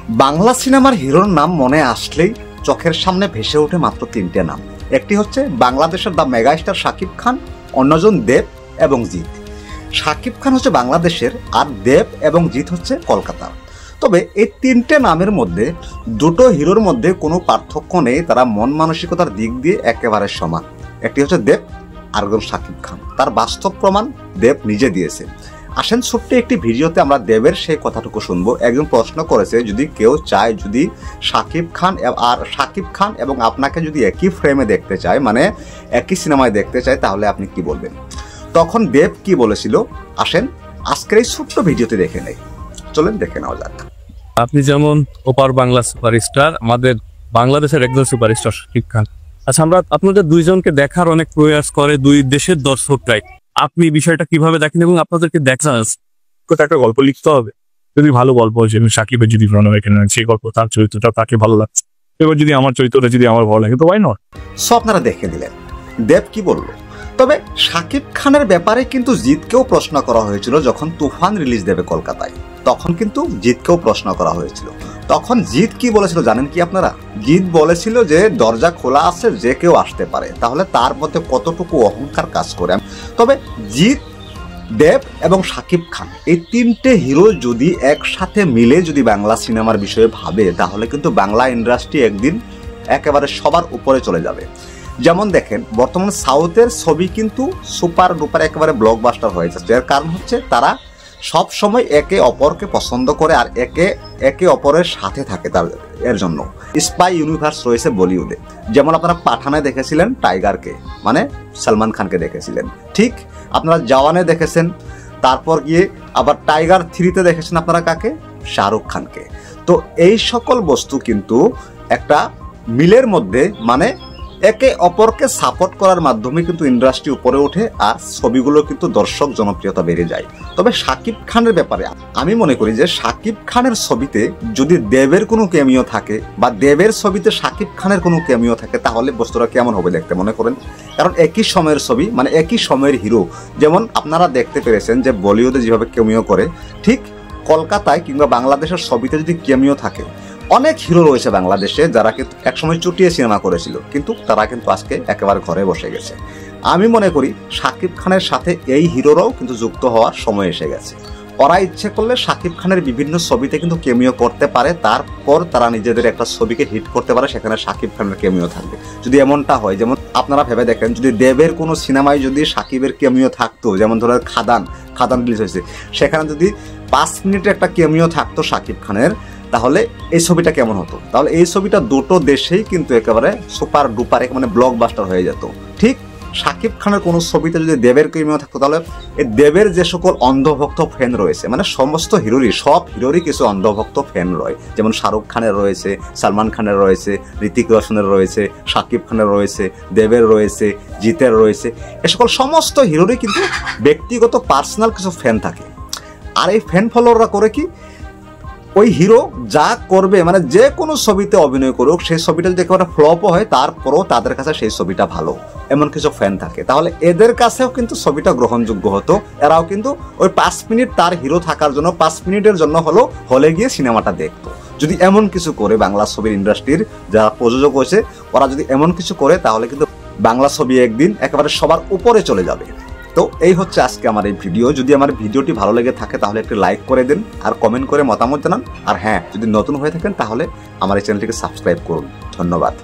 বাংলা সিনেমার হিরোর নাম মনে আসলেই চোখের সামনে ভেসে ওঠে মাত্র তিনটে নাম। একটি হচ্ছে বাংলাদেশের দ্য মেগাস্টার শাকিব খান, অন্যজন দেব এবং জিৎ। শাকিব খান হচ্ছে বাংলাদেশের, আর দেব এবং জিৎ হচ্ছে কলকাতার। তবে এই তিনটে নামের মধ্যে দুটো হিরোর মধ্যে কোনো পার্থক্য নেই, তারা মন মানসিকতার দিক দিয়ে একেবারে সমান। একটি হচ্ছে দেব, আরেকজন শাকিব খান। তার বাস্তব প্রমাণ দেব নিজে দিয়েছে। আসেন ছোট্ট একটি ভিডিওতে আমরা দেবের সেই কথাটুকু শুনবো। একজন প্রশ্ন করেছে, যদি কেউ চায়, যদি শাকিব খান এবং আপনাকে যদি একই ফ্রেমে দেখতে চায়, মানে একই সিনেমায় দেখতে চায়, তাহলে আপনি কি বলবেন? তখন দেব কি বলেছিল, আসেন আজকের এই ছোট্ট ভিডিওতে দেখে নেই। চলেন দেখে নেওয়া যাক। আপনি যেমন ওপার বাংলা সুপারস্টার, আমাদের বাংলাদেশের একজন সুপারস্টার শাকিব খান। আচ্ছা, আমরা আপনাদের দুইজনকে দেখার অনেক প্রয়াস করে দুই দেশের দর্শকরাই। আপনি বিষয়টা কিভাবে দেখেন এবং আপনাদেরকে দেখা একটা গল্প লিখতে হবে, যদি ভালো গল্প হয়েছে, শাকিবের যদি প্রণয় কেন সেই গল্প, তার চরিত্রটা তাকে ভালো লাগছে, এবার যদি আমার চরিত্রটা যদি আমার ভালো লাগে তো ওয়াই নট। সো আপনারা দেখে দিলেন দেব কি বললো। তবে শাকিব খানের ব্যাপারে কিন্তু জিৎকেও প্রশ্ন করা হয়েছিল যখন তুফান রিলিজ দেবে কলকাতায়, তখন কিন্তু জিৎকেও প্রশ্ন করা হয়েছিল। তখন জিৎ কি বলেছিল জানেন কি আপনারা? জিৎ বলেছিল যে দরজা খোলা আছে, যে কেউ আসতে পারে। তাহলে তার মধ্যে কতটুকু অহংকার কাজ করে। তবে জিৎ, দেব এবং শাকিব খান এই তিনটে হিরো যদি একসাথে মিলে যদি বাংলা সিনেমার বিষয়ে ভাবে, তাহলে কিন্তু বাংলা ইন্ডাস্ট্রি একদিন একেবারে সবার উপরে চলে যাবে। যেমন দেখেন, বর্তমানে সাউথের ছবি কিন্তু সুপার ডুপার একেবারে ব্লকবাস্টার হয়ে যাচ্ছে। এর কারণ হচ্ছে তারা সব সময় একে অপরকে পছন্দ করে আর একে অপরের সাথে থাকে। এর জন্য স্পাই ইউনিভার্স রয়েছে বলিউডে। যেমন আপনারা পাঠানে দেখেছিলেন টাইগারকে, মানে সলমান খানকে দেখেছিলেন, ঠিক আপনারা জওয়ানে দেখেছেন, তারপর গিয়ে আবার টাইগার 3-তে দেখেছেন আপনারা কাকে? শাহরুখ খানকে। তো এই সকল বস্তু কিন্তু একটা মিলের মধ্যে, মানে একে অপরকে সাপোর্ট করার মাধ্যমে কিন্তু ইন্ডাস্ট্রি উপরে ওঠে আর ছবিগুলো কিন্তু দর্শক জনপ্রিয়তা বেড়ে যায়। তবে শাকিব খানের ব্যাপারে আমি মনে করি যে শাকিব খানের ছবিতে যদি দেবের কোনো ক্যামিও থাকে বা দেবের ছবিতে শাকিব খানের কোনো ক্যামিও থাকে, তাহলে বস্তুটা কেমন হবে দেখতে মনে করেন? কারণ একই সময়ের ছবি, মানে একই সময়ের হিরো। যেমন আপনারা দেখতে পেরেছেন যে বলিউডে যেভাবে ক্যামিও করে, ঠিক কলকাতায় কিংবা বাংলাদেশের ছবিতে যদি ক্যামিও থাকে, অনেক হিরো রয়েছে বাংলাদেশে যারা কিন্তু একসময় চুটিয়ে সিনেমা করেছিল, কিন্তু তারা কিন্তু আজকে একেবারে ঘরে বসে গেছে। আমি মনে করি শাকিব খানের সাথে এই হিরোরাও কিন্তু যুক্ত হওয়ার সময় এসে গেছে। ওরা ইচ্ছে করলে শাকিব খানের বিভিন্ন ছবিতে কিন্তু ক্যামিও করতে পারে, তারপর তারা নিজেদের একটা ছবিকে হিট করতে পারে, সেখানে শাকিব খানের ক্যামিও থাকবে। যদি এমনটা হয়, যেমন আপনারা ভেবে দেখেন, যদি দেবের কোনো সিনেমায় যদি শাকিবের ক্যামিও থাকতো, যেমন ধরো খাদান রিলিজ হয়েছে, সেখানে যদি 5 মিনিটের একটা ক্যামিও থাকতো শাকিব খানের, তাহলে এই ছবিটা কেমন হতো? তাহলে এই ছবিটা দুটো দেশেই কিন্তু একেবারে সুপার ডুপার, মানে ব্লকবাস্টার হয়ে যেত। ঠিক শাকিব খানের কোনো ছবিতে যদি দেবের ক্যামিও থাকতো, তাহলে এই দেবের যে সকল অন্ধভক্ত ফ্যান রয়েছে, মানে সমস্ত সব হিরোরই কিছু অন্ধভক্ত ফ্যান রয়েছে, যেমন শাহরুখ খানের রয়েছে, সালমান খানের রয়েছে, ঋতিক রোশনের রয়েছে, শাকিব খানের রয়েছে, দেবের রয়েছে, জিতের রয়েছে, এ সকল সমস্ত হিরোরই কিন্তু ব্যক্তিগত পার্সোনাল কিছু ফ্যান থাকে। আর এই ফ্যান ফলোয়াররা করে কি, ওই হিরো যা করবে, মানে যে কোনো ছবিতে অভিনয় করুক, সেই ছবিটা যদি একেবারে ফ্লপও হয়, তারপরও তাদের কাছে সেই ছবিটা ভালো, এমন কিছু ফ্যান থাকে। তাহলে এদের কাছেও কিন্তু ছবিটা গ্রহণযোগ্য হতো। এরাও কিন্তু ওই 5 মিনিট তার হিরো থাকার জন্য, 5 মিনিটের জন্য হলে গিয়ে সিনেমাটা দেখতো। যদি এমন কিছু করে বাংলা ছবির ইন্ডাস্ট্রির যারা প্রযোজক হয়েছে, ওরা যদি এমন কিছু করে, তাহলে কিন্তু বাংলা ছবি একদিন একেবারে সবার উপরে চলে যাবে। তো এই হচ্ছে আজকে আমার এই ভিডিও। যদি আমার ভিডিওটি ভালো লেগে থাকে তাহলে একটু লাইক করে দিন আর কমেন্ট করে মতামত জানান। আর হ্যাঁ, যদি নতুন হয়ে থাকেন তাহলে আমার এই চ্যানেলটিকে সাবস্ক্রাইব করুন। ধন্যবাদ।